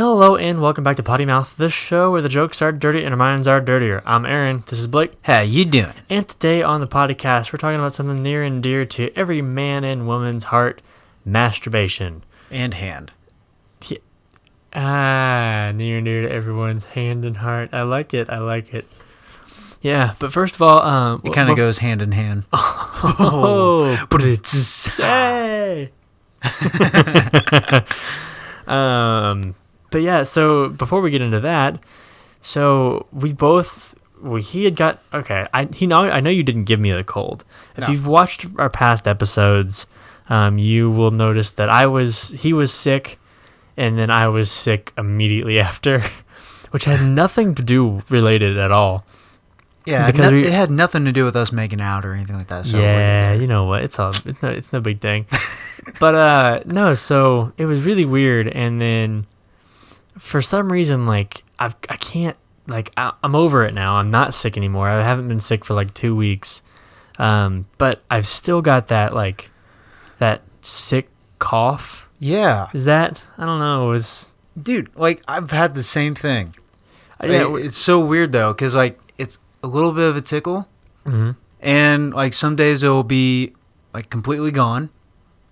Hello and welcome back to Potty Mouth, the show where the jokes are dirty and our minds are dirtier. I'm Aaron, this is Blake. How you doing? And today on the Potty Cast, we're talking about something near and dear to every man and woman's heart, masturbation. And hand. Near and dear to everyone's hand and heart. I like it. Yeah, but first of all... it kind of goes hand in hand. Oh, but it's... Hey! But yeah, so before we get into that, so he had got, okay, I know you didn't give me the cold. If you've watched our past episodes, you will notice that he was sick, and then I was sick immediately after, which had nothing to do related at all. Yeah, because it had nothing to do with us making out or anything like that. So yeah, you know what? It's no big thing. But no, so it was really weird, and then for some reason, like I can't, like I'm over it now. I'm not sick anymore. I haven't been sick for like 2 weeks, but I've still got that sick cough. Yeah, is that, I don't know. Dude, like I've had the same thing. Yeah, it's so weird though, because like it's a little bit of a tickle, and like some days it will be like completely gone.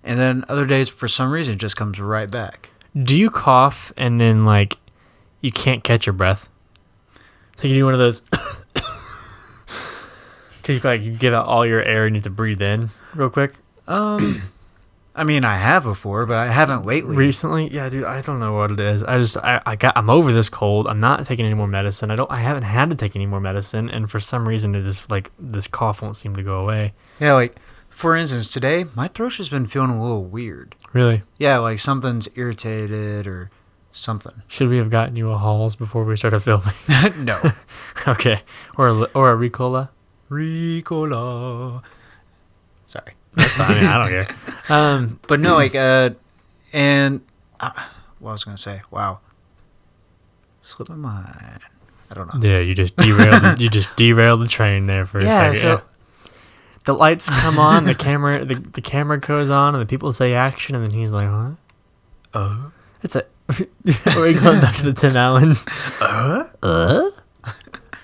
And then other days, for some reason, it just comes right back. Do you cough and then, like, you can't catch your breath? So you do one of those... Because you give out all your air and you have to breathe in real quick? I mean, I have before, but I haven't lately. Recently? Yeah, dude, I don't know what it is. I'm over this cold. I'm not taking any more medicine. I haven't had to take any more medicine. And for some reason, it just, like, this cough won't seem to go away. Yeah, like... For instance, today, my throat's just been feeling a little weird. Really? Yeah, like something's irritated or something. Should we have gotten you a Halls before we started filming? No. Okay. Or a Ricola? Ricola. Sorry. That's fine. I mean, I don't care. But no, like, what I was going to say, wow. Slipped my mind. I don't know. Yeah, you just derailed the train there for a second. So, the lights come on, the camera goes on, and the people say action, and then he's like, "Huh? It's a." We're going back to the Tim Allen.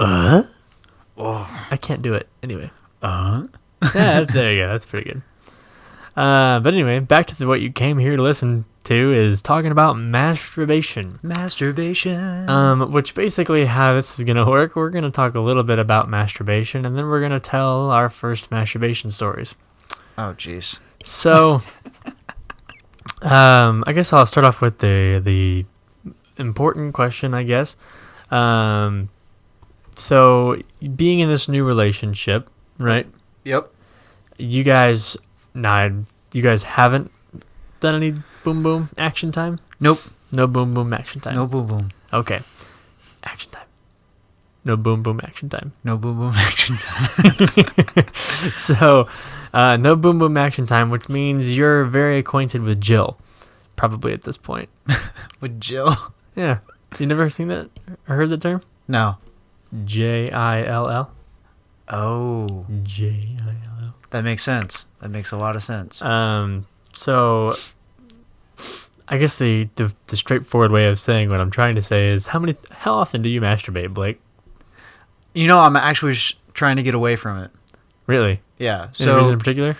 I can't do it anyway. Yeah, there you go. That's pretty good. But anyway, back to what you came here to listen to is talking about masturbation. Which basically how this is gonna work. We're gonna talk a little bit about masturbation, and then we're gonna tell our first masturbation stories. Oh, jeez. So, I guess I'll start off with the important question. I guess. So being in this new relationship, right? Yep. You guys haven't done any boom boom action time? Nope. No boom boom action time. No boom boom. Okay. Action time. No boom boom action time. No boom boom action time. So, no boom boom action time, which means you're very acquainted with Jill, probably at this point. With Jill? Yeah. You never seen that or heard the term? No. Jill. Oh. Jill. That makes sense. That makes a lot of sense. So I guess the straightforward way of saying what I'm trying to say is how often do you masturbate, Blake? You know, I'm actually trying to get away from it. Really? Yeah. Any reason in particular?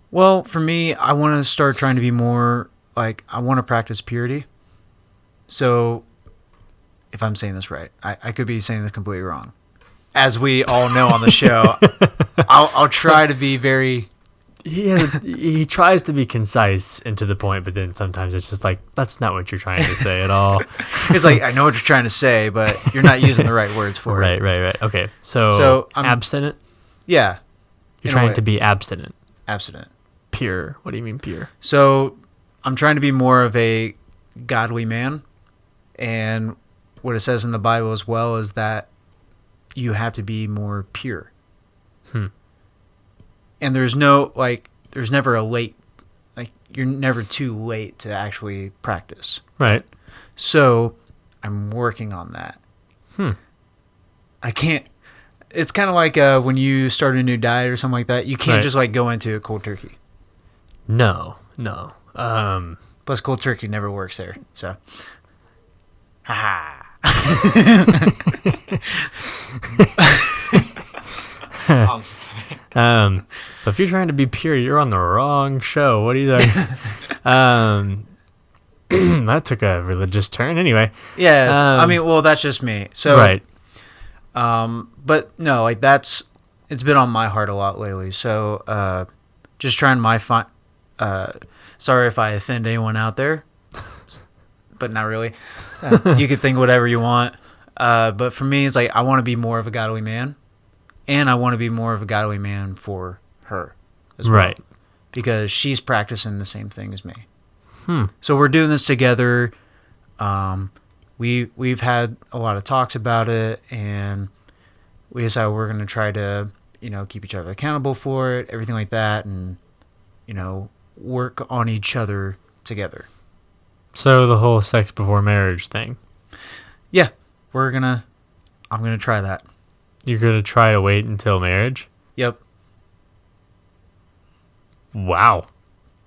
Well, for me, I want to start trying to be more like, I want to practice purity. So if I'm saying this right, I could be saying this completely wrong. As we all know on the show, I'll try to be very... He tries to be concise and to the point, but then sometimes it's just like, that's not what you're trying to say at all. It's like, I know what you're trying to say, but you're not using the right words for it. Right. Okay. So I'm abstinent? Yeah. You're trying to be abstinent. Abstinent. Pure. What do you mean pure? So I'm trying to be more of a godly man. And what it says in the Bible as well is that you have to be more pure. And there's never a late, like, you're never too late to actually practice. Right. So I'm working on that. I can't, it's kind of like when you start a new diet or something like that. You can't just like go into it cold turkey. No. Plus cold turkey never works there. So Ha But if you're trying to be pure, you're on the wrong show. What are you doing? That took a religious turn. Anyway. Yes. I mean, well, that's just me. So, right. But no, like it's been on my heart a lot lately. So, just trying sorry if I offend anyone out there, but not really. You could think whatever you want. But for me, it's like I want to be more of a godly man, and I want to be more of a godly man for her as well. Right. Because she's practicing the same thing as me. So we're doing this together. We've had a lot of talks about it, and we decided we're going to try to, keep each other accountable for it, everything like that, and, work on each other together. So the whole sex before marriage thing. Yeah, I'm going to try that. You're going to try to wait until marriage? Yep. Wow.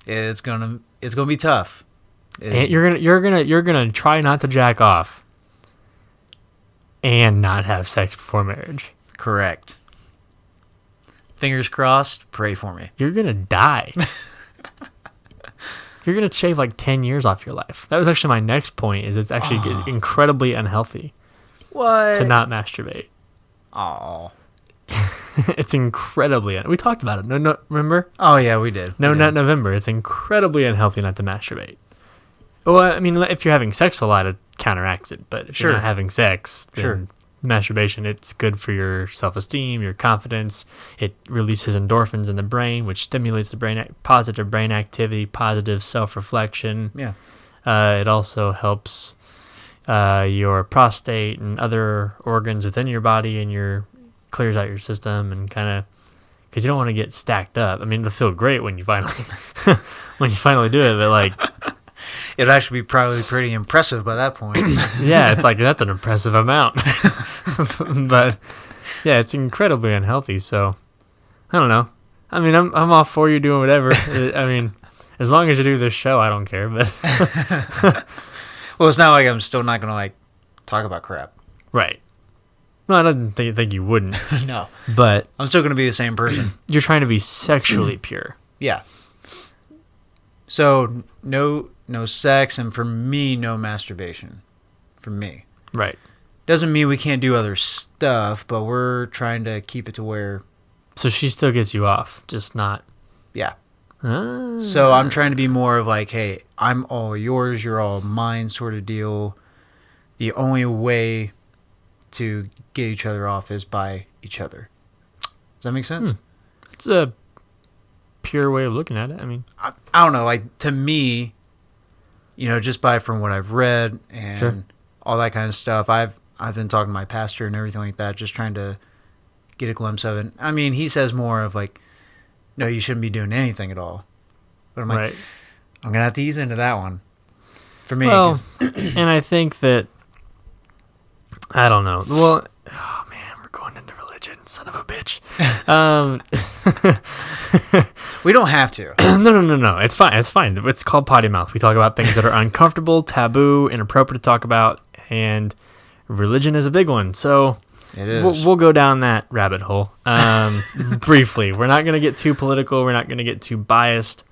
It's going to be tough. And you're gonna try not to jack off and not have sex before marriage. Correct. Fingers crossed. Pray for me. You're gonna die. You're gonna shave like 10 years off your life. That was actually my next point. Is it's actually incredibly unhealthy What? to not masturbate. Oh. It's incredibly. We talked about it. No, remember? Oh yeah, we did. No, not November. It's incredibly unhealthy not to masturbate. Well, I mean, if you're having sex a lot, it counteracts it. But if you're not having sex, then masturbation, it's good for your self-esteem, your confidence. It releases endorphins in the brain, which stimulates the positive brain activity, positive self-reflection. Yeah. It also helps your prostate and other organs within your body, and clears out your system, and kind of, because you don't want to get stacked up. I mean, it'll feel great when you finally do it, but like. It'd actually be probably pretty impressive by that point. Yeah, it's like, that's an impressive amount. But yeah, it's incredibly unhealthy. So I don't know. I mean, I'm all for you doing whatever. I mean, as long as you do this show, I don't care. But well, it's not like I'm still not gonna talk about crap. Right. No, I didn't think you wouldn't. No. But I'm still gonna be the same person. You're trying to be sexually pure. Yeah. So no sex, and for me, no masturbation. For me. Right. Doesn't mean we can't do other stuff, but we're trying to keep it to where. So she still gets you off, just not. Yeah. So I'm trying to be more of like, hey, I'm all yours, you're all mine sort of deal. The only way to get each other off is by each other. Does that make sense? It's a pure way of looking at it. I mean, I don't know. Like, to me, just from what I've read and all that kind of stuff, I've been talking to my pastor and everything like that, just trying to get a glimpse of it. I mean, he says more of like, no, you shouldn't be doing anything at all. But I'm like, I'm going to have to ease into that one. For me. Well, and I think that, I don't know. Well, oh man, we're going into religion, son of a bitch. We don't have to. No. It's fine. It's called Potty Mouth. We talk about things that are uncomfortable, taboo, inappropriate to talk about, and religion is a big one. So it is. We'll go down that rabbit hole briefly. We're not going to get too political. We're not going to get too biased.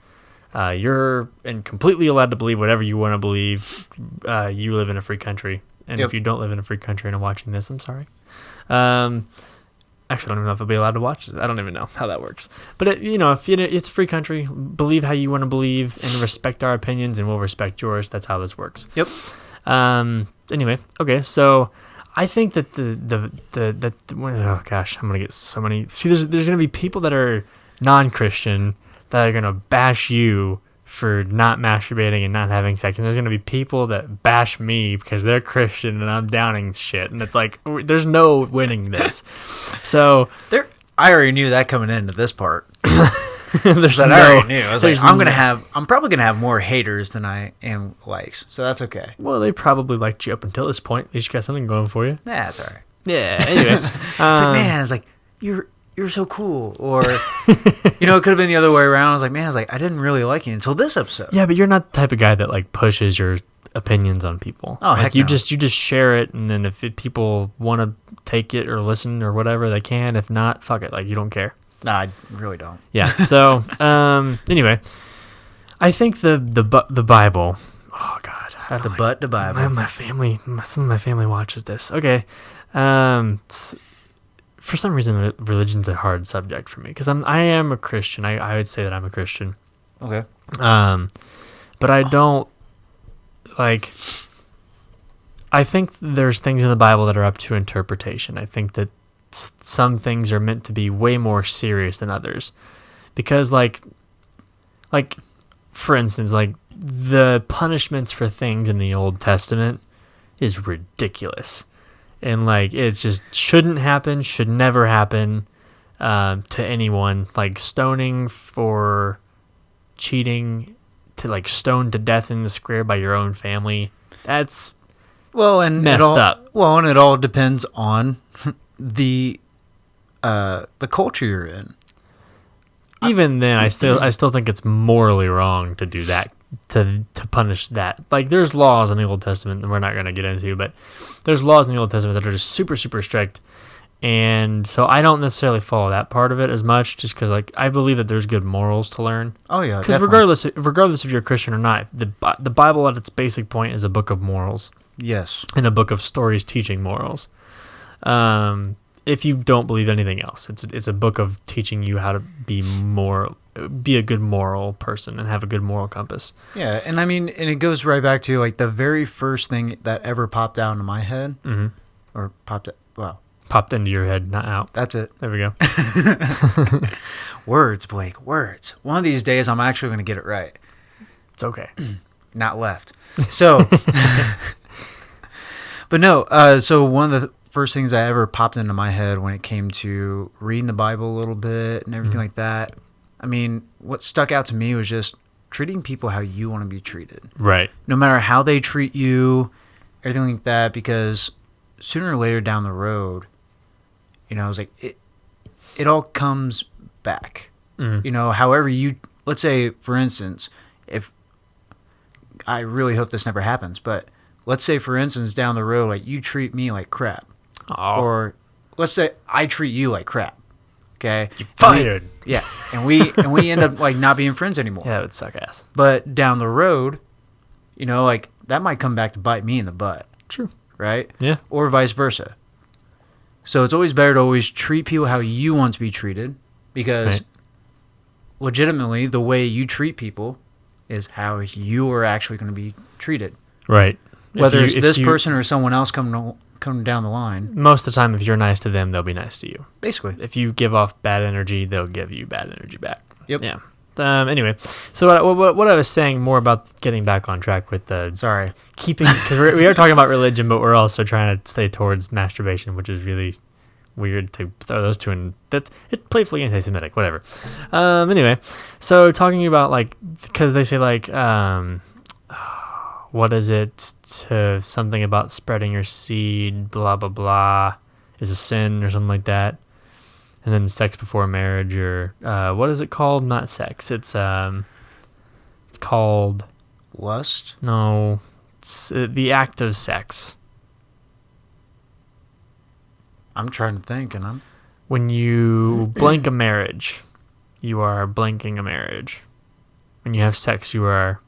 You're completely allowed to believe whatever you want to believe. You live in a free country. And if you don't live in a free country and are watching this, I'm sorry. Actually, I don't even know if I'll be allowed to watch this. I don't even know how that works. But, it's a free country. Believe how you want to believe and respect our opinions, and we'll respect yours. That's how this works. Yep. Anyway, okay, so I think that oh gosh, I'm going to get so many. See, there's going to be people that are non-Christian that are going to bash you for not masturbating and not having sex, and there's going to be people that bash me because they're Christian and I'm downing shit, and it's like, there's no winning this. So I already knew that coming into this part. I already knew. I was like, I'm probably gonna have more haters than I am likes, so that's okay. Well, they probably liked you up until this point. At least you got something going for you. Nah, that's all right. Yeah. Anyway, it's like, you're so cool, or it could have been the other way around. I was like, I didn't really like you until this episode. Yeah, but you're not the type of guy that like pushes your opinions on people. Oh, like heck you no. just share it, and then if people want to take it or listen or whatever, they can. If not, fuck it. Like, you don't care. Nah, I really don't. Yeah. So anyway, I think the Bible. Oh God, I don't like, The Bible. my family, some of my family watches this. Okay. For some reason, religion's a hard subject for me because I am a Christian. I would say that I'm a Christian. Okay. But I don't like. I think there's things in the Bible that are up to interpretation. I think that some things are meant to be way more serious than others, because like for instance, like the punishments for things in the Old Testament is ridiculous. And, like, it just shouldn't happen, should never happen to anyone. Like, stoning for cheating, to, like, stone to death in the square by your own family. That's messed up. Well, and it all depends on the culture you're in. Even then, I still think it's morally wrong to do that, to punish that. Like, there's laws in the Old Testament that we're not going to get into, but there's laws in the Old Testament that are just super, super strict. And so I don't necessarily follow that part of it as much, just because, like, I believe that there's good morals to learn. Oh, yeah, because regardless if you're a Christian or not, the Bible at its basic point is a book of morals. Yes. And a book of stories teaching morals. If you don't believe anything else, it's a book of teaching you how to be a good moral person and have a good moral compass. Yeah, and I mean, and it goes right back to, like, the very first thing that ever popped out into my head, or popped into your head, not out. That's it. There we go. Words, Blake, words. One of these days, I'm actually going to get it right. It's okay. Not left. So, but no, so one of the first things that ever popped into my head when it came to reading the Bible a little bit and everything like that, I mean, what stuck out to me was just treating people how you want to be treated. Right. No matter how they treat you, everything like that, because sooner or later down the road, you know, it's like it all comes back. You know, however let's say, for instance, if I really hope this never happens, but let's say, for instance, down the road, like, you treat me like crap. Oh. Or let's say I treat you like crap. Okay? You fired. Yeah. And we end up, like, not being friends anymore. Yeah, that would suck ass. But down the road, you know, like, that might come back to bite me in the butt. True. Right? Yeah. Or vice versa. So it's always better to always treat people how you want to be treated, because legitimately the way you treat people is how you are actually going to be treated. Right. Whether it's this person or someone else coming down the line. Most of the time, if you're nice to them, they'll be nice to you. Basically. If you give off bad energy, they'll give you bad energy back. Yep. Yeah. Anyway, so what I was saying more about getting back on track with the... Sorry. Keeping... Because we are talking about religion, but we're also trying to stay towards masturbation, which is really weird to throw those two in. It's playfully anti-Semitic, whatever. Anyway, so talking about, like... Because they say, like... what is it? To something about spreading your seed, blah, blah, blah, is a sin or something like that. And then sex before marriage, or what is it called? Not sex. It's called... Lust? No. It's the act of sex. I'm trying to think, and I'm... When you blank a marriage, you are blanking a marriage. When you have sex, you are...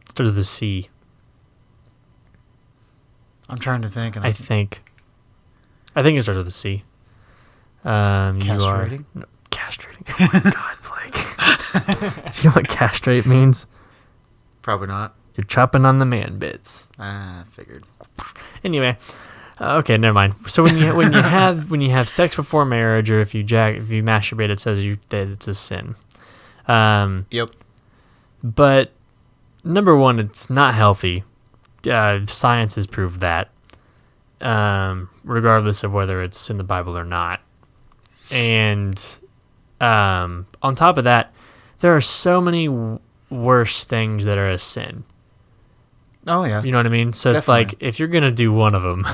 Starts with the C. I'm trying to think, and I think it starts with a C. Castrating? You are castrating. Oh my god, Blake. Do you know what castrate means? Probably not. You're chopping on the man bits. I figured. Anyway, okay, never mind. So when you have sex before marriage, or if you masturbate, it says that it's a sin. Yep. But number one, it's not healthy. Science has proved that, regardless of whether it's in the Bible or not. And on top of that, there are so many worse things that are a sin. Oh, yeah. You know what I mean? So it's like, if you're going to do one of them,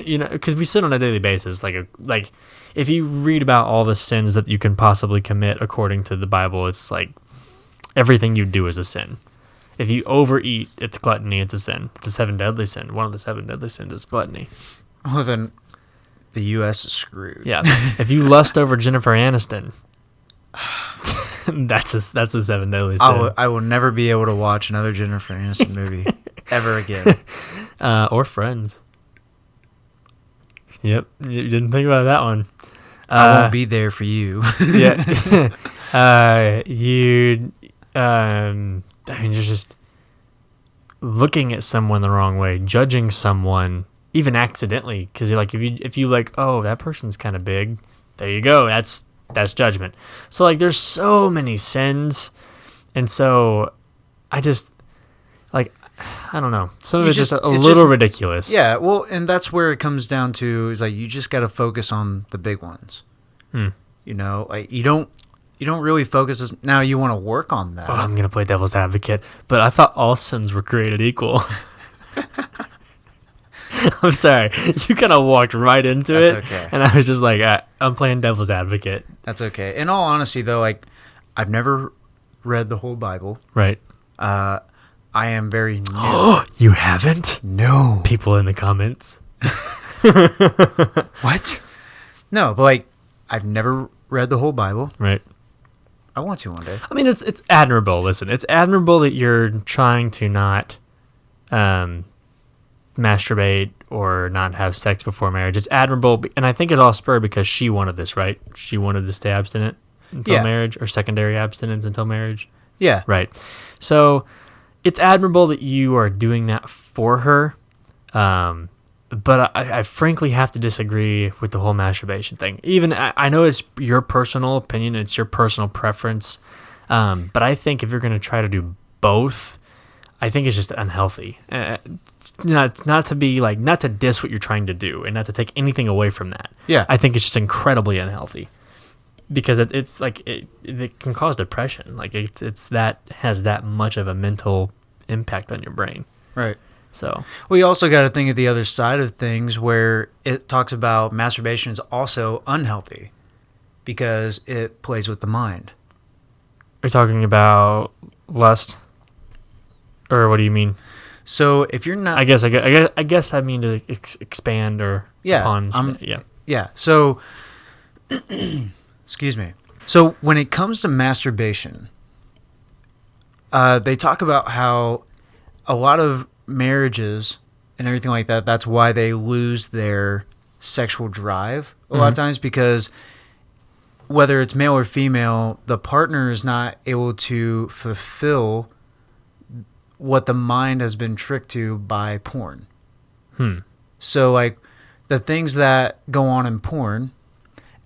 you know, because we sin on a daily basis. Like if you read about all the sins that you can possibly commit according to the Bible, it's like everything you do is a sin. If you overeat, it's gluttony. It's a sin. It's a 7 deadly sin. One of the 7 deadly sins is gluttony. Well, then the U.S. is screwed. Yeah. If you lust over Jennifer Aniston, that's a 7 deadly sin. I will never be able to watch another Jennifer Aniston movie ever again. Or Friends. Yep. You didn't think about that one. I won't be there for you. Yeah. I mean, you're just looking at someone the wrong way, judging someone, even accidentally, because like if you like, oh, that person's kind of big, there you go, that's judgment. So like, there's so many sins, and so I just like, I don't know, some of it's just a little ridiculous. Yeah, well, and that's where it comes down to, is like, you just got to focus on the big ones. You know, like you don't really focus now. You want to work on that. Oh, I'm gonna play devil's advocate, but I thought all sins were created equal. I'm sorry, you kind of walked right into it. That's okay. And I was just like, I'm playing devil's advocate. That's okay. In all honesty, though, like, I've never read the whole Bible. Right. I am very new. You haven't? No. People in the comments. What? No, but like, I've never read the whole Bible. Right. I want to one day. I mean, it's admirable. Listen, it's admirable that you're trying to not masturbate or not have sex before marriage. It's admirable, and I think it all spurred because she wanted this, right? She wanted to stay abstinent until marriage, or secondary abstinence until marriage. Yeah. Right. So it's admirable that you are doing that for her. But I frankly have to disagree with the whole masturbation thing. Even I know it's your personal opinion, it's your personal preference, but I think if you're going to try to do both, I think it's just unhealthy. Not to be like, not to diss what you're trying to do, and not to take anything away from that. Yeah, I think it's just incredibly unhealthy because it's like it can cause depression. Like it's that has that much of a mental impact on your brain. Right. So we also got to think of the other side of things, where it talks about masturbation is also unhealthy because it plays with the mind. You're talking about lust, or what do you mean? So if you're not, I guess I mean to expand or upon. Yeah. So, excuse me. So when it comes to masturbation, they talk about how a lot of marriages and everything like that, that's why they lose their sexual drive a lot of times, because whether it's male or female, the partner is not able to fulfill what the mind has been tricked to by porn. So like the things that go on in porn,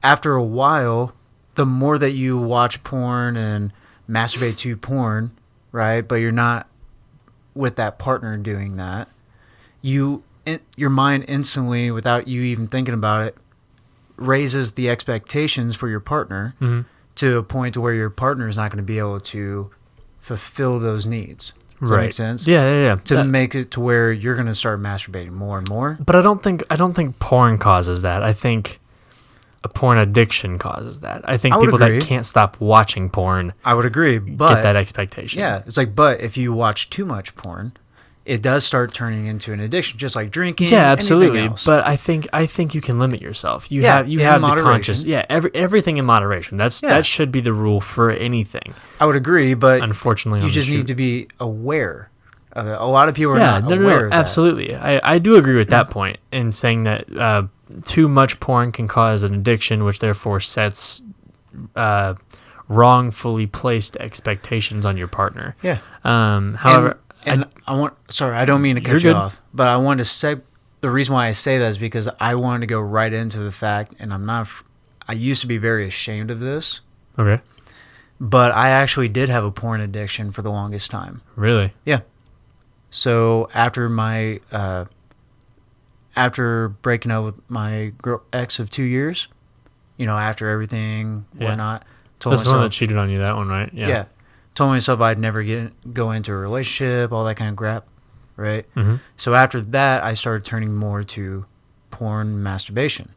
after a while, the more that you watch porn and masturbate to porn, right, but you're not with that partner doing that, your mind instantly, without you even thinking about it, raises the expectations for your partner to a point to where your partner is not going to be able to fulfill those needs. Does that make sense? Yeah. To make it to where you're going to start masturbating more and more. But I don't think porn causes that. I think a porn addiction causes that. I think people that can't stop watching porn, I would agree, but get that expectation. Yeah, it's like, but if you watch too much porn, it does start turning into an addiction, just like drinking. Yeah, absolutely. But I think you can limit yourself. You have the conscious. Yeah, everything in moderation. That should be the rule for anything. I would agree, but unfortunately, you just need to be aware of it. A lot of people are not aware of that. Absolutely. I do agree with that point in saying that too much porn can cause an addiction, which therefore sets wrongfully placed expectations on your partner. Yeah. However, I don't mean to cut you off, but I wanted to say, the reason why I say that is because I wanted to go right into the fact, and I used to be very ashamed of this. Okay. But I actually did have a porn addiction for the longest time. Really? Yeah. So after after breaking up with my ex of 2 years, after everything, whatnot, told myself, the one that cheated on you, that one, right? Yeah. Told myself I'd never go into a relationship, all that kind of crap, right? So after that, I started turning more to porn masturbation,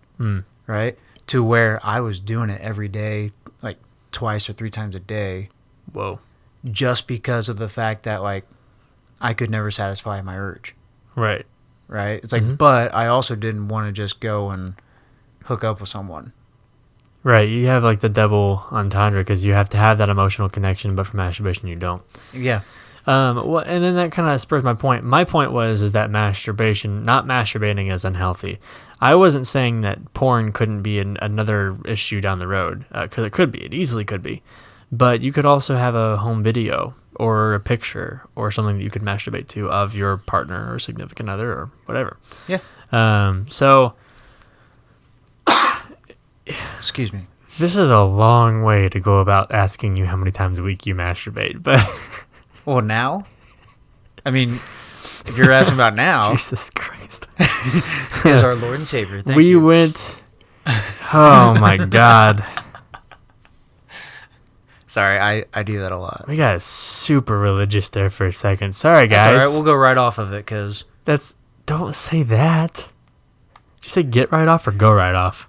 right? To where I was doing it every day, like twice or 3 times a day. Whoa. Just because of the fact that, like, I could never satisfy my urge. Right. Right? It's like, but I also didn't want to just go and hook up with someone. Right. You have like the double entendre because you have to have that emotional connection, but for masturbation, you don't. Yeah. Well, and then that kind of spurs my point. My point is that masturbation, not masturbating, is unhealthy. I wasn't saying that porn couldn't be another issue down the road, because it could be. It easily could be. But you could also have a home video or a picture or something that you could masturbate to of your partner or significant other or whatever. Yeah. So, excuse me. This is a long way to go about asking you how many times a week you masturbate, but... Well, now? I mean, if you're asking about now... Jesus Christ. Is our Lord and Savior. Thank we you. went... Oh, my God. Sorry, I do that a lot. We got super religious there for a second. Sorry, guys. That's all right. We'll go right off of it, because... Don't say that. Did you say get right off or go right off?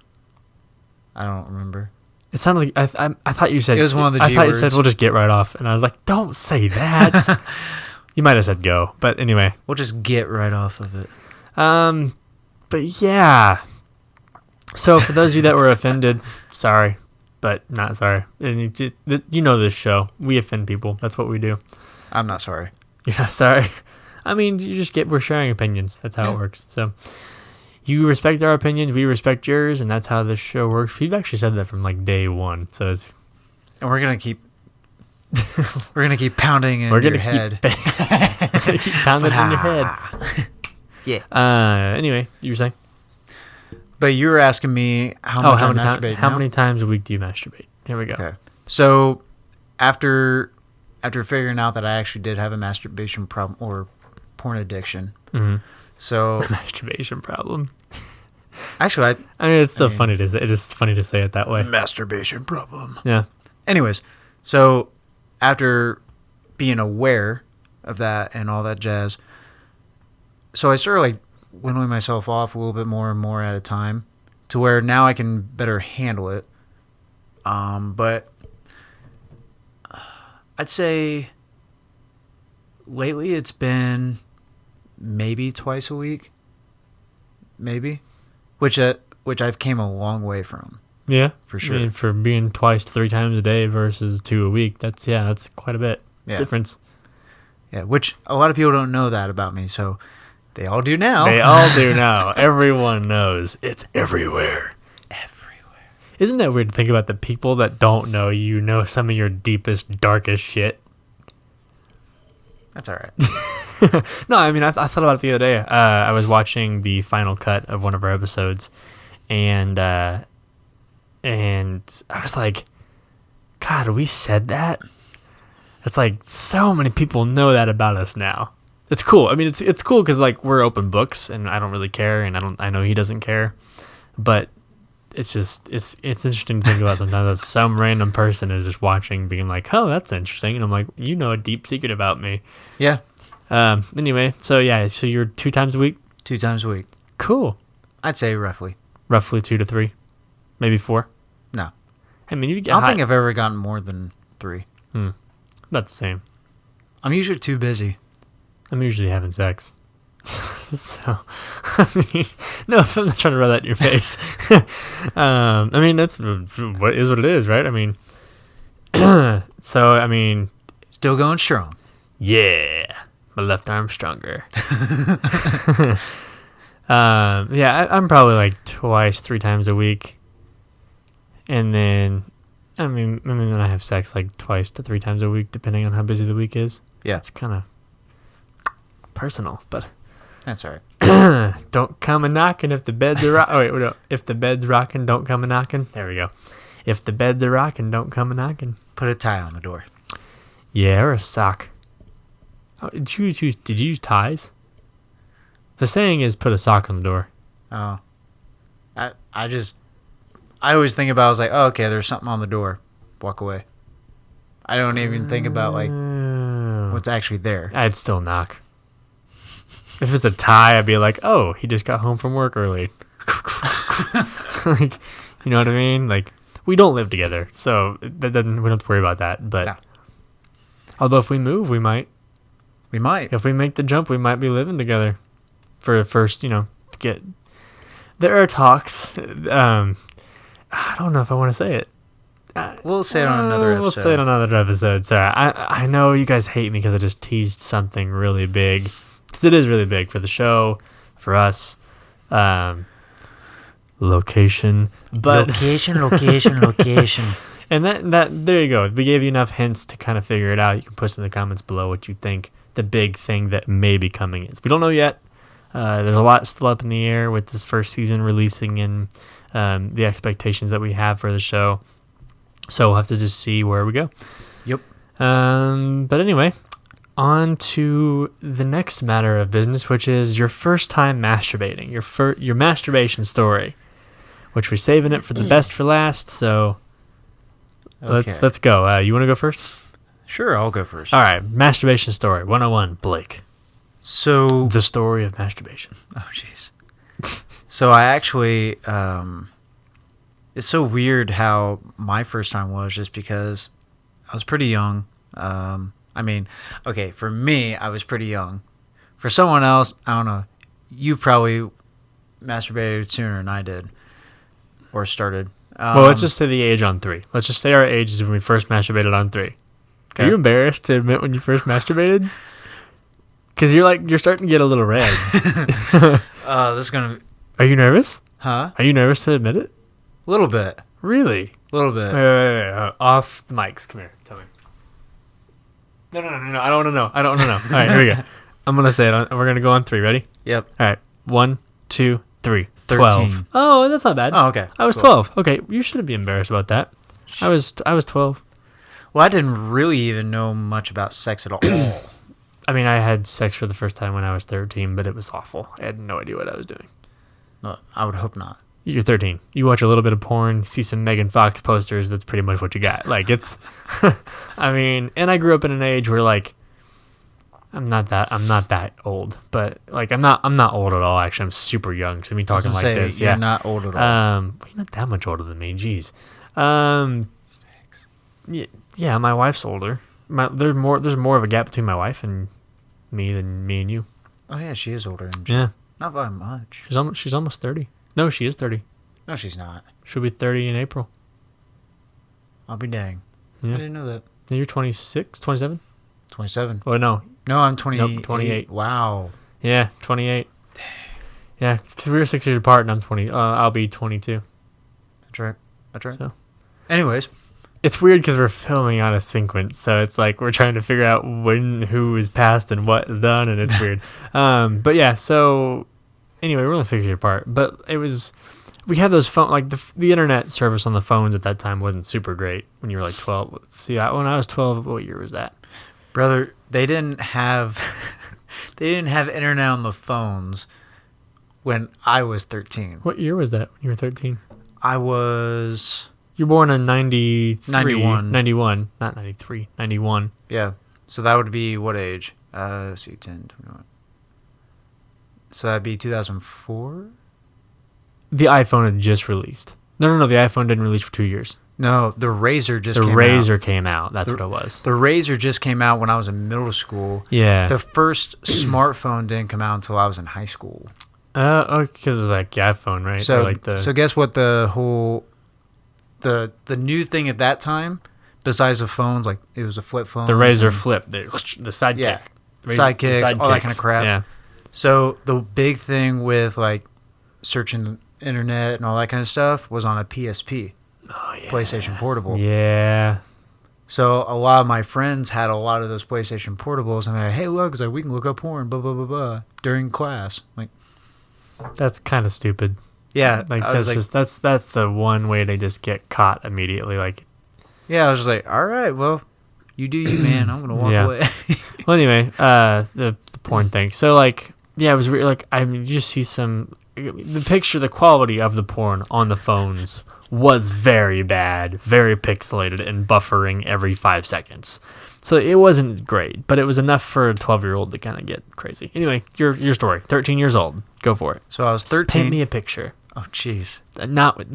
I don't remember. It sounded like... I thought you said... It was one of the G I thought words. you said we'll just get right off. And I was like, don't say that. You might have said go. But anyway. We'll just get right off of it. But yeah. So for those of you that were offended, sorry. But not sorry. And you know this show. We offend people. That's what we do. I'm not sorry. You're not sorry. I mean, we're sharing opinions. That's how it works. So you respect our opinions, we respect yours, and that's how this show works. We've actually said that from like day one. So it's... And we're gonna keep pounding in your head. We're gonna keep pounding in your head. Yeah. Anyway, you were saying? But you were asking me how many times a week do you masturbate? Here we go. Okay. So after figuring out that I actually did have a masturbation problem or porn addiction, so masturbation problem. Actually, I mean, it's so funny to say. It's just funny to say it that way. Masturbation problem. Yeah. Anyways, so after being aware of that and all that jazz, so I started like winnowing myself off a little bit more and more at a time, to where now I can better handle it. But I'd say lately it's been maybe twice a week, maybe, which I've came a long way from. Yeah, for sure. I mean, for being twice to 3 times a day versus 2 a week, that's quite a bit difference. Yeah, which a lot of people don't know that about me, so they all do now. They all do now. Everyone knows. It's everywhere. Everywhere. Isn't that weird to think about the people that don't know you know some of your deepest, darkest shit? That's all right. No, I mean, I thought about it the other day. I was watching the final cut of one of our episodes, and I was like, God, we said that? It's like so many people know that about us now. It's cool. I mean, it's cool because like we're open books, and I don't really care, and I know he doesn't care, but it's just it's interesting to think about sometimes that some random person is just watching, being like, oh, that's interesting, and I'm like, you know, a deep secret about me. Yeah. Anyway, so you're 2 times a week. 2 times a week. Cool. I'd say roughly 2 to 3, maybe 4. No. I mean, you get I don't think I've ever gotten more than 3. About the same. I'm usually too busy. I'm usually having sex. So, I mean, no, I'm not trying to rub that in your face. I mean, that's what it is, right? I mean, so, I mean. Still going strong. Yeah. My left arm's stronger. I'm probably like 3 times a week. And then, I mean, then I have sex like 2 to 3 times a week, depending on how busy the week is. Yeah. It's kind of personal, but. That's all right. Don't come a knocking if the beds are rocking. Oh, wait, no. If the bed's rocking, don't come a knocking. There we go. If the beds are rocking, don't come a knocking. Put a tie on the door. Yeah, or a sock. Oh, did you use ties? The saying is put a sock on the door. Oh. I always think about, I was like, oh, okay, there's something on the door. Walk away. I don't even think about like what's actually there. I'd still knock. If it's a tie, I'd be like, oh, he just got home from work early. Like, you know what I mean? Like, we don't live together, so we don't have to worry about that. But although if we move, we might. We might. If we make the jump, we might be living together for the first, there are talks. I don't know if I want to say it. We'll say it on another episode. We'll say it on another episode. Sorry. I know you guys hate me because I just teased something really big. Because it is really big for the show, for us. Location. But Location. And that there you go. We gave you enough hints to kind of figure it out. You can post in the comments below what you think the big thing that may be coming is. We don't know yet. There's a lot still up in the air with this first season releasing and the expectations that we have for the show. So we'll have to just see where we go. Yep. But anyway, on to the next matter of business, which is your first time masturbating, your masturbation story, which we're saving it for the best for last. So let's go. You want to go first? Sure, I'll go first. All right, masturbation story 101, Blake. So the story of masturbation. Oh, jeez. So I actually, it's so weird how my first time was, just because I was pretty young. For me, I was pretty young. For someone else, I don't know. You probably masturbated sooner than I did, or started. Well, let's just say the age on 3. Let's just say our ages when we first masturbated on 3. Okay. Are you embarrassed to admit when you first masturbated? Because you're starting to get a little red. This is gonna. Are you nervous? Huh? Are you nervous to admit it? A little bit. Really? A little bit. Wait. Off the mics. Come here. Tell me. No. I don't want to know. All right, here we go. I'm gonna say it. We're gonna go on 3. Ready? Yep. All right. 1, 2, 3. 13. 12. Oh, that's not bad. Oh, okay. I was cool. 12. Okay, you shouldn't be embarrassed about that. I was 12. Well, I didn't really even know much about sex at all. I mean, I had sex for the first time when I was 13, but it was awful. I had no idea what I was doing. No, I would hope not. You're 13. You watch a little bit of porn, see some Megan Fox posters. That's pretty much what you got. Like, it's, I mean, and I grew up in an age where, like, I'm not that old, but like I'm not old at all. Actually, I'm super young. So me talking like this, you're not old at all. You're not that much older than me. Jeez. Yeah, my wife's older. There's more of a gap between my wife and me than me and you. Oh yeah, she is older than you. Yeah, not by much. She's almost 30. No, she is 30. No, she's not. She'll be 30 in April. I'll be dang. Yeah. I didn't know that. Yeah, you're 26, 27? 27. Oh no. No, I'm 28. Nope, 28. Wow. Yeah, 28. Dang. Yeah, because we were 6 years apart, and I'm 20. I'll be 22. That's right. So, anyways, it's weird because we're filming on a sequence, so it's like we're trying to figure out who is past and what is done, and it's weird. But yeah, so anyway, we're only 6 years apart, but we had those phone, like the internet service on the phones at that time wasn't super great when you were like 12. See, when I was 12, what year was that? Brother, they didn't have internet on the phones when I was 13. What year was that when you were 13? I was... You were born in 93. 91. 91, not 93. 91. Yeah. So that would be what age? 10, 21. So that'd be 2004? The iPhone had just released. No, the iPhone didn't release for 2 years. No, the Razor just came out. The Razor came out. That's what it was. The Razor just came out when I was in middle school. Yeah. The first smartphone didn't come out until I was in high school. Because it was like the iPhone, right? So guess what the whole... The new thing at that time, besides the phones, like it was a flip phone. The Razor Flip, the sidekick. Yeah. Sidekicks, all that kind of crap. Yeah. So the big thing with like searching the internet and all that kind of stuff was on a PSP. Oh, yeah. PlayStation Portable. Yeah. So a lot of my friends had a lot of those PlayStation Portables, and they're like, "Hey, look, we can look up porn, blah blah blah blah during class." Like, that's kind of stupid. Yeah, like that's the one way they just get caught immediately. Like, yeah, I was just like, "All right, well, you do you, man. I'm gonna walk away." Well, anyway, the porn thing. So like, yeah, it was weird. Like, I mean, you just see the quality of the porn on the phones was very bad, very pixelated and buffering every 5 seconds. So it wasn't great, but it was enough for a 12-year-old to kind of get crazy. Anyway, your story. 13 years old. Go for it. So I was 13. Paint me a picture. Oh, jeez. Not when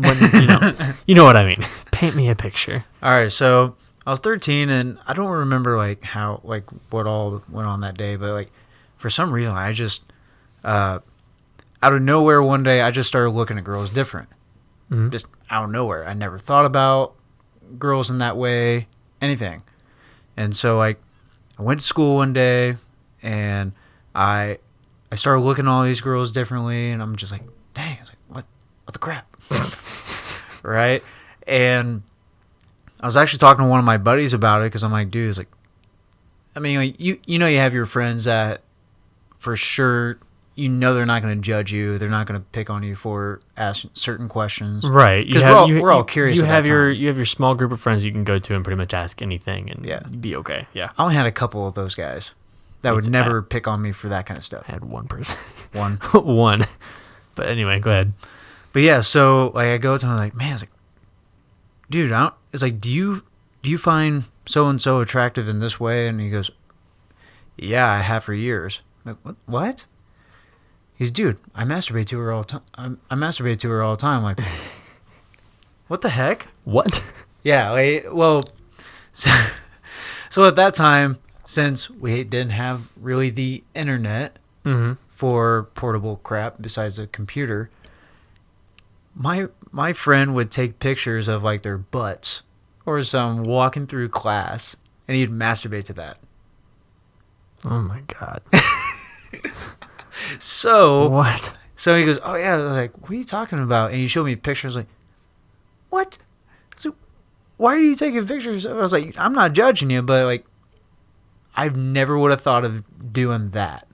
you know what I mean. Paint me a picture. All right, so I was 13, and I don't remember like how like what all went on that day, but like for some reason I just out of nowhere one day I just started looking at girls different. Mm-hmm. Just out of nowhere. I never thought about girls in that way, anything. And so like I went to school one day, and I started looking at all these girls differently, and I'm just like, dang, I was like, what the crap? Right? And I was actually talking to one of my buddies about it, because I'm like, dude, it's like, I mean, like, you know, you have your friends that for sure, you know, they're not going to judge you. They're not going to pick on you for asking certain questions. Right. Because we're all curious. You have your small group of friends you can go to and pretty much ask anything and be okay. Yeah. I only had a couple of those guys that would never pick on me for that kind of stuff. I had one person. One. One. But anyway, go ahead. But yeah, so like I go to him, I'm like, man, it's like, dude, it's like, do you find so and so attractive in this way? And he goes, yeah, I have for years. I'm like, what? He's, dude, I masturbate to her all the time. I masturbate to her all the time. Like, what the heck? What? Yeah, like, well, so at that time, since we didn't have really the internet for portable crap besides a computer, my friend would take pictures of like their butts or some walking through class, and he'd masturbate to that. Oh my God. So what? So he goes, oh yeah. I was like, what are you talking about? And he showed me pictures. Like, what? So why are you taking pictures? I was like, I'm not judging you, but like, I never would have thought of doing that.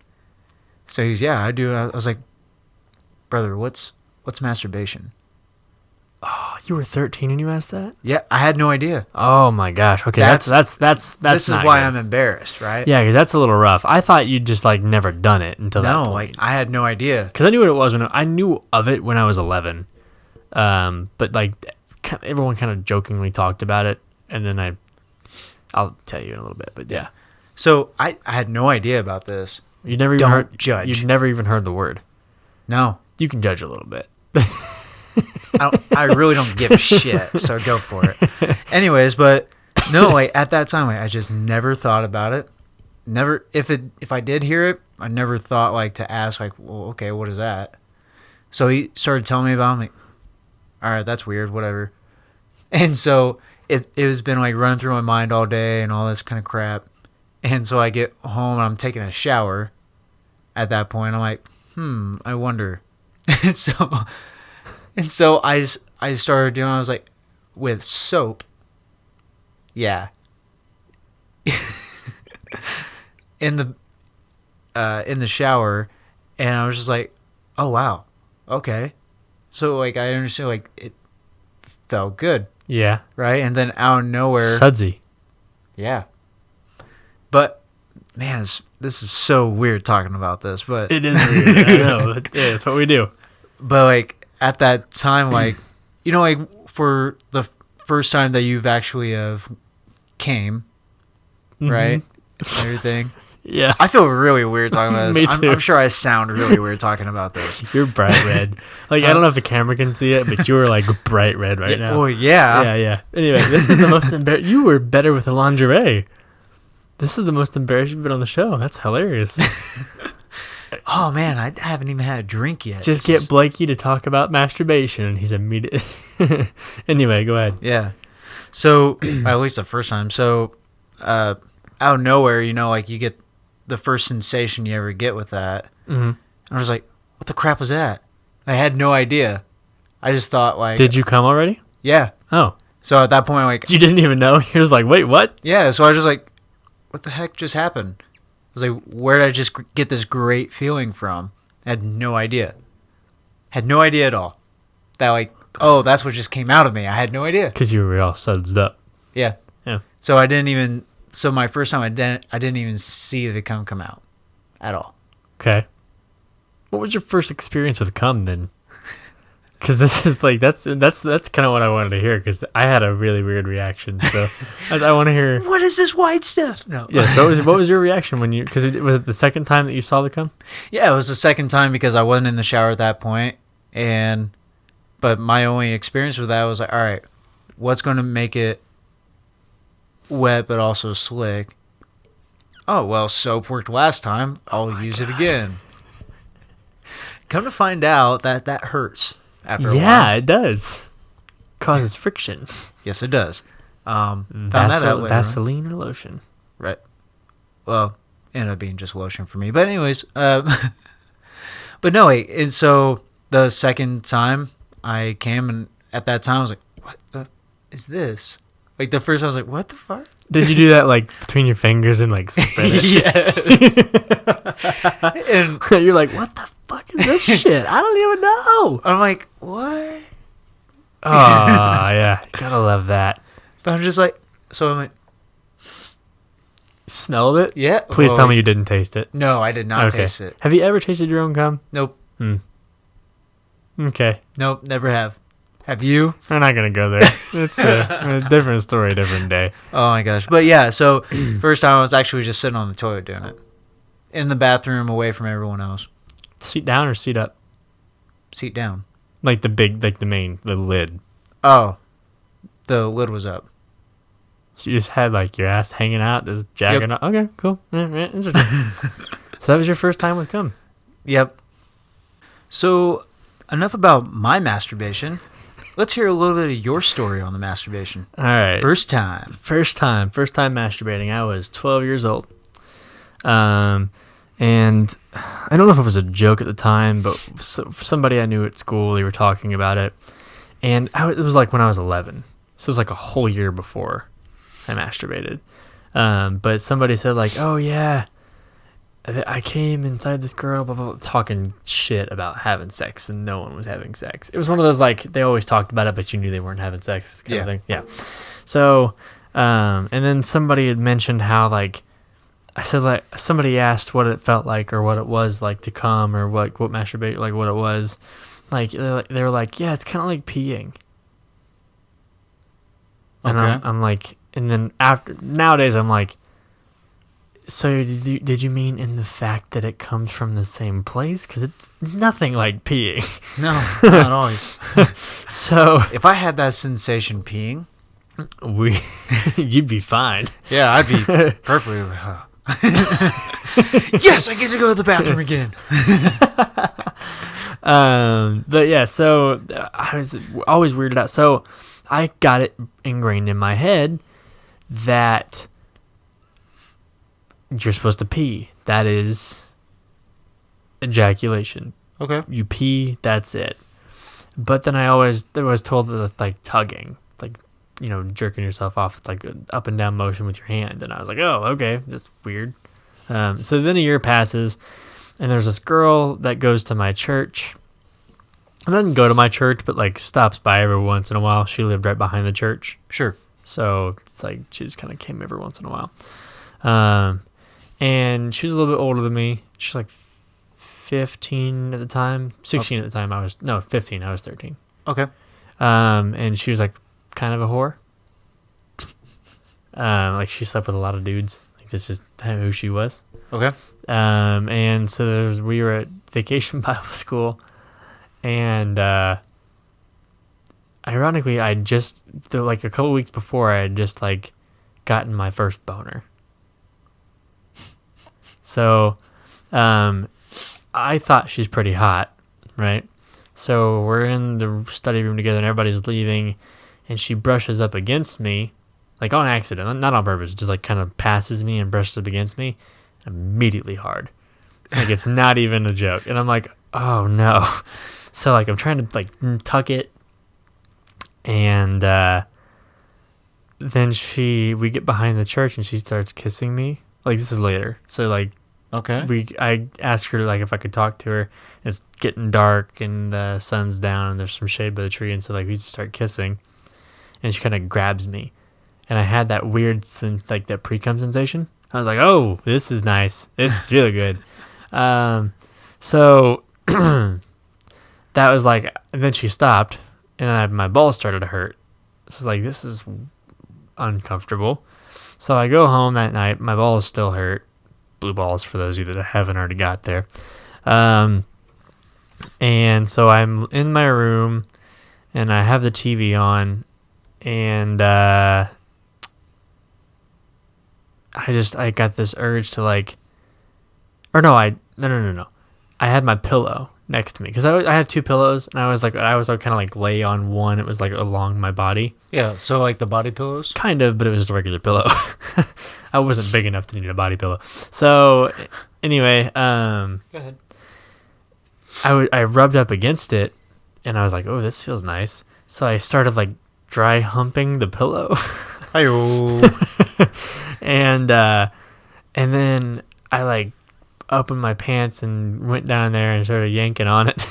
So he's, yeah, I do. I was like, brother, what's masturbation? Oh, you were 13 and you asked that? Yeah, I had no idea. Oh my gosh. Okay, that's this is why good. I'm embarrassed, right? Yeah, because that's a little rough. I thought you'd just like never done it until that point. No, like I had no idea. Because I knew what it was I knew of it when I was 11. But like everyone kind of jokingly talked about it, and then I'll tell you in a little bit. But yeah. So I had no idea about this. You never even judge. You've never even heard the word. No. You can judge a little bit. I really don't give a shit, so go for it. Anyways, but no, like at that time, like, I just never thought about it. Never, if I did hear it, I never thought like to ask, like, well, okay, what is that? So he started telling me about it. I'm like, all right, that's weird, whatever. And so it was been like running through my mind all day and all this kind of crap. And so I get home and I'm taking a shower. At that point, I'm like, I wonder. And so I started doing, I was like, with soap. Yeah. in the shower, and I was just like, oh wow. Okay. So like I understood, like it felt good. Yeah. Right? And then out of nowhere, sudsy. Yeah. But man, this is so weird talking about this, but it is weird. I know. Yeah, it's what we do. But like at that time, like, you know, like for the first time that you've actually came, right? Everything. Yeah. I feel really weird talking about this. Me too. I'm sure I sound really weird talking about this. You're bright red. Like, I don't know if the camera can see it, but you were like bright red right now. Oh, yeah. Yeah. Anyway, this is the most embarrassing. You were better with the lingerie. This is the most embarrassing you've been on the show. That's hilarious. Oh man, I haven't even had a drink yet. Just get Blakey to talk about masturbation, and he's immediate. Anyway, go ahead. Yeah. So at least the first time. So out of nowhere, you know, like you get the first sensation you ever get with that. Mm-hmm. And I was like, "What the crap was that?" I had no idea. I just thought like, did you come already? Yeah. Oh. So at that point, like, you didn't even know. You're just like, wait, what? Yeah. So I was just like, "What the heck just happened?" I was like, where did I just get this great feeling from? I had no idea. Had no idea at all. That like, oh, that's what just came out of me. I had no idea. Because you were all sudsed up. Yeah. Yeah. So I didn't even. So my first time, I didn't even see the cum come out, at all. Okay. What was your first experience with cum then? Because this is like that's kind of what I wanted to hear. Because I had a really weird reaction. So I want to hear. What is this white stuff? No. Yeah. So what was your reaction when you? Because was it the second time that you saw the cum? Yeah, it was the second time because I wasn't in the shower at that point, but my only experience with that was like, all right, what's going to make it wet but also slick. Oh, well, soap worked last time. I'll use it again. Come to find out that hurts after a while. Yeah, it does. Causes friction. Yes, it does. Found that out later. Vaseline or lotion? Right. Well, ended up being just lotion for me. But anyways, but no, wait. And so the second time I came, and at that time I was like, what the is this? Like the first I was like, what the fuck? Did you do that like between your fingers and like spread it? Yes. And you're like, what the fuck is this shit? I don't even know. I'm like, what? Oh, yeah. Gotta love that. But I'm just like, so I'm like, smelled it? yeah. Please tell me you didn't taste it. No, I did not taste it. Have you ever tasted your own cum? Nope. Okay. Nope, never have. Have you? We're not gonna go there. It's a different story, different day. Oh my gosh. But yeah, so first time I was actually just sitting on the toilet doing it. In the bathroom away from everyone else. Seat down or seat up? Seat down. Like the lid. Oh. The lid was up. So you just had like your ass hanging out, just jagging up. Okay, cool. Yeah, interesting. So that was your first time with cum? Yep. So enough about my masturbation. Let's hear a little bit of your story on the masturbation. All right. First time masturbating. I was 12 years old. And I don't know if it was a joke at the time, but somebody I knew at school, they were talking about it. And it was like when I was 11. So it was like a whole year before I masturbated. But somebody said like, oh yeah, I came inside this girl, blah, blah, blah, talking shit about having sex, and no one was having sex. It was one of those, like, they always talked about it, but you knew they weren't having sex kind of thing. Yeah. So, and then somebody had mentioned how, like, I said, like, somebody asked what it felt like or what it was like to come or what masturbate, like, what it was. Like, they were like, yeah, it's kind of like peeing. And Okay. I'm like, and then nowadays I'm like, so did you mean in the fact that it comes from the same place? Because it's nothing like peeing. No, not at all. So If I had that sensation peeing, you'd be fine. yeah, I'd be perfectly. Yes, I get to go to the bathroom again. But yeah, so I was always weirded out. So I got it ingrained in my head that you're supposed to pee. That is ejaculation. Okay. You pee, that's it. But then I was told that it's like tugging, like, you know, jerking yourself off. It's like an up and down motion with your hand. And I was like, oh, okay, that's weird. So then a year passes, and there's this girl that goes to my church. And doesn't go to my church, but like stops by every once in a while. She lived right behind the church. Sure. So it's like she just kind of came every once in a while. And she's a little bit older than me. She's like 15 at the time, 16 at the time. 15. I was 13. Okay. And she was like kind of a whore. Like she slept with a lot of dudes. Like that's just who she was. Okay. And so we were at vacation Bible school, and ironically, like a couple weeks before, I had just like gotten my first boner. So, I thought she's pretty hot, right? So we're in the study room together and everybody's leaving, and she brushes up against me, like on accident, not on purpose, just like kind of passes me and brushes up against me immediately hard. Like it's not even a joke. And I'm like, oh no. So like I'm trying to like tuck it, and then we get behind the church and she starts kissing me. Like this is later. So like Okay. I asked her like if I could talk to her. It's getting dark and the sun's down and there's some shade by the tree, and so like we just start kissing, and she kind of grabs me, and I had that weird sense, like that pre-cum sensation. I was like, oh, this is nice. This is really good. So that was like, and then she stopped, and my balls started to hurt. So I was like, this is uncomfortable. So I go home that night. My balls still hurt. Blue balls for those of you that haven't already got there. And so I'm in my room, and I have the TV on, and I got this urge to like, or no, no. I had my pillow next to me because I had two pillows, and I was kind of like lay on one. It was like along my body. Yeah, so like the body pillows? Kind of, but it was just a regular pillow. I wasn't big enough to need a body pillow. So anyway, Go ahead. I rubbed up against it, and I was like, oh, this feels nice. So I started like dry humping the pillow. Hi-yo. and then I like opened my pants and went down there and started yanking on it.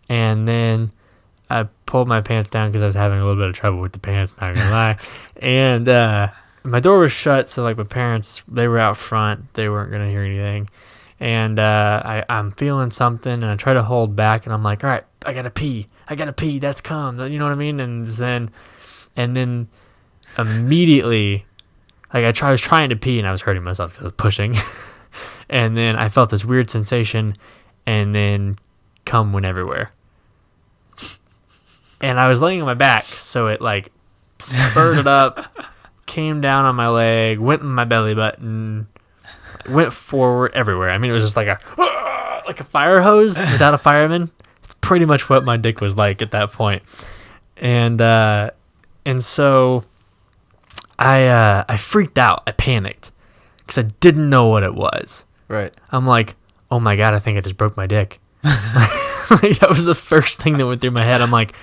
And then I pulled my pants down because I was having a little bit of trouble with the pants, not gonna lie. And my door was shut, so like my parents, they were out front, they weren't gonna hear anything. And I'm feeling something, and I try to hold back, and I'm like, all right, I gotta pee, that's cum, you know what I mean? And then immediately, like I was trying to pee, and I was hurting myself because I was pushing. And then I felt this weird sensation, and then cum went everywhere. And I was laying on my back, so it like spurted up, came down on my leg, went in my belly button, went forward everywhere. I mean, it was just like a fire hose without a fireman. It's pretty much what my dick was like at that point. And so I freaked out. I panicked because I didn't know what it was. Right. I'm like, oh my God, I think I just broke my dick. Like, that was the first thing that went through my head. I'm like,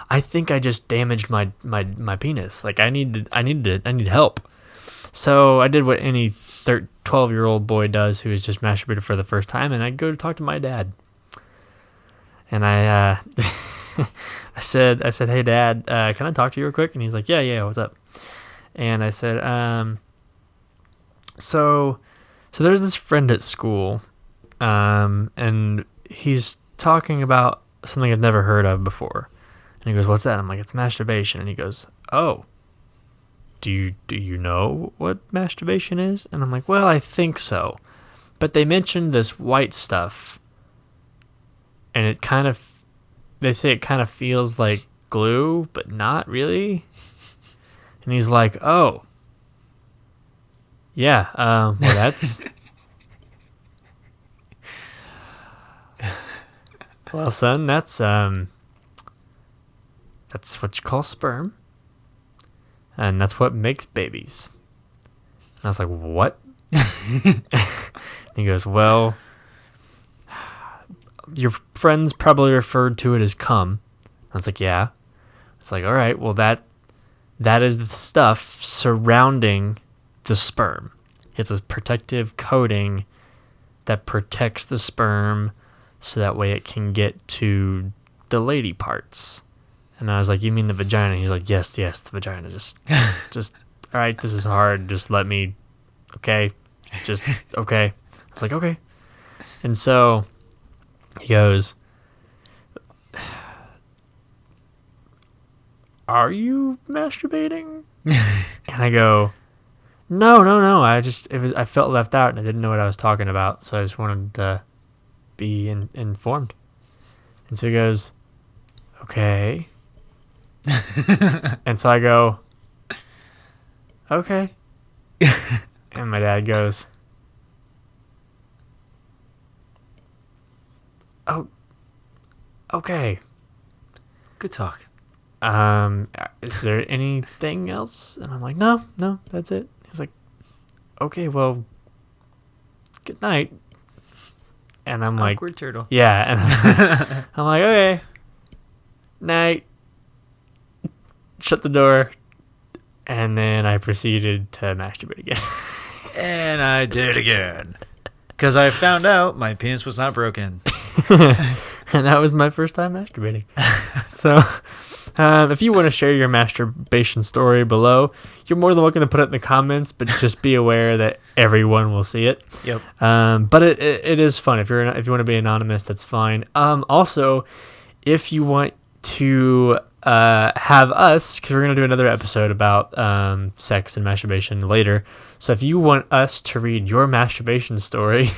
I think I just damaged my penis. Like I need help. So I did what any 12-year-old boy does who has just masturbated for the first time, and I go to talk to my dad. And I I said, hey Dad, can I talk to you real quick? And he's like, yeah, what's up? And I said, so there's this friend at school, and he's talking about something I've never heard of before. And he goes, what's that? I'm like, it's masturbation. And he goes, oh, do you know what masturbation is? And I'm like, well, I think so. But they mentioned this white stuff, and they say it kind of feels like glue, but not really. And he's like, oh, yeah, well, that's... Well, son, that's what you call sperm, and that's what makes babies. And I was like, what? And he goes, well, your friends probably referred to it as cum. I was like, yeah. It's like, all right, well, that is the stuff surrounding the sperm. It's a protective coating that protects the sperm so that way it can get to the lady parts. And I was like, you mean the vagina? He's like, yes, the vagina. Just, all right, this is hard. Just let me, okay? Just, okay. I was like, okay. And so he goes, are you masturbating? And I go, no. I felt left out, and I didn't know what I was talking about. So I just wanted to be informed. And so he goes, okay. And so I go, okay. And my dad goes, oh, okay. Good talk. Is there anything else? And I'm like, no, that's it. He's like, okay, well, good night. And I'm like, awkward turtle. Yeah. And I'm like, okay, night. Shut the door. And then I proceeded to masturbate again. And I did it again. Because I found out my penis was not broken. And that was my first time masturbating. So, if you want to share your masturbation story below, you're more than welcome to put it in the comments, but just be aware that everyone will see it. Yep. But it is fun. If you want to be anonymous, that's fine. Also, if you want to have us, because we're going to do another episode about sex and masturbation later. So if you want us to read your masturbation story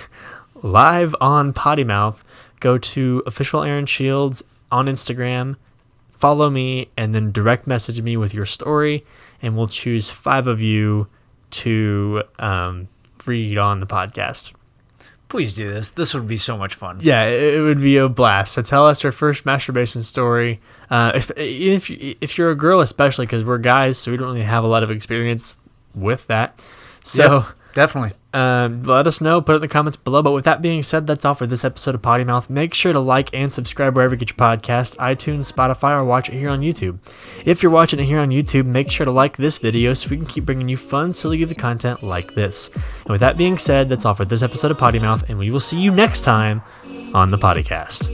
live on Potty Mouth, go to official Aaron Shields on Instagram, follow me, and then direct message me with your story, and we'll choose 5 of you to read on the podcast. Please do this. This would be so much fun. Yeah, it would be a blast. So tell us your first masturbation story. If you're a girl, especially, because we're guys, so we don't really have a lot of experience with that. So Yep, definitely. let us know. Put it in the comments below. But with that being said, that's all for this episode of Potty Mouth. Make sure to like and subscribe wherever you get your podcast, iTunes, Spotify, or watch it here on YouTube. If you're watching it here on YouTube, make sure to like this video so we can keep bringing you fun, silly, goofy content like this. And with that being said, that's all for this episode of Potty Mouth, and we will see you next time on the Potty Cast.